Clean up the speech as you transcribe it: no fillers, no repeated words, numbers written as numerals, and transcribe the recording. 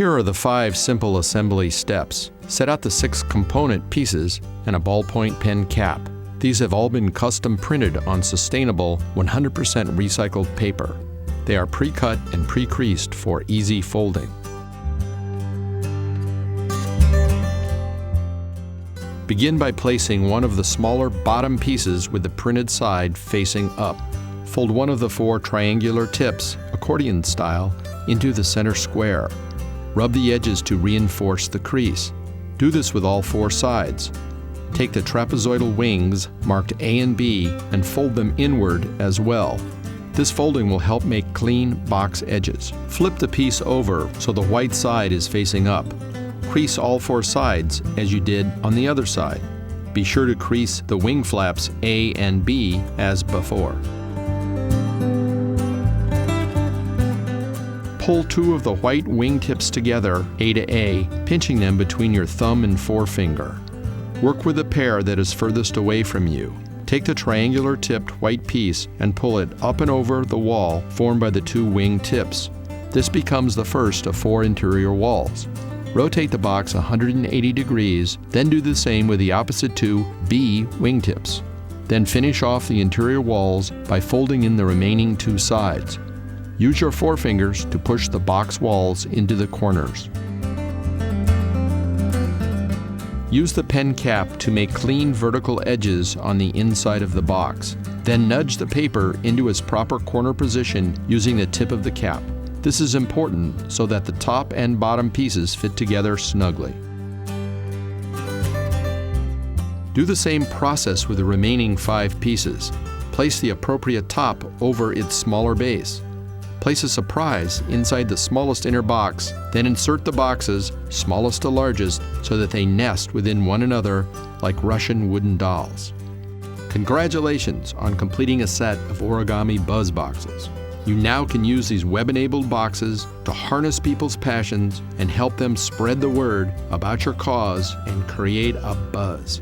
Here are the 5 simple assembly steps. Set out the 6 component pieces and a ballpoint pen cap. These have all been custom printed on sustainable 100% recycled paper. They are pre-cut and pre-creased for easy folding. Begin by placing one of the smaller bottom pieces with the printed side facing up. Fold one of the 4 triangular tips, accordion style, into the center square. Rub the edges to reinforce the crease. Do this with all 4 sides. Take the trapezoidal wings, marked A and B, and fold them inward as well. This folding will help make clean box edges. Flip the piece over so the white side is facing up. Crease all 4 sides as you did on the other side. Be sure to crease the wing flaps A and B as before. Pull 2 of the white wingtips together, A to A, pinching them between your thumb and forefinger. Work with the pair that is furthest away from you. Take the triangular tipped white piece and pull it up and over the wall formed by the 2 wing tips. This becomes the first of 4 interior walls. Rotate the box 180 degrees, then do the same with the opposite 2 B wingtips. Then finish off the interior walls by folding in the remaining 2 sides. Use your forefingers to push the box walls into the corners. Use the pen cap to make clean vertical edges on the inside of the box. Then nudge the paper into its proper corner position using the tip of the cap. This is important so that the top and bottom pieces fit together snugly. Do the same process with the remaining 5 pieces. Place the appropriate top over its smaller base. Place a surprise inside the smallest inner box, then insert the boxes, smallest to largest, so that they nest within one another like Russian wooden dolls. Congratulations on completing a set of Origami Buzzboxes. You now can use these web-enabled boxes to harness people's passions and help them spread the word about your cause and create a buzz.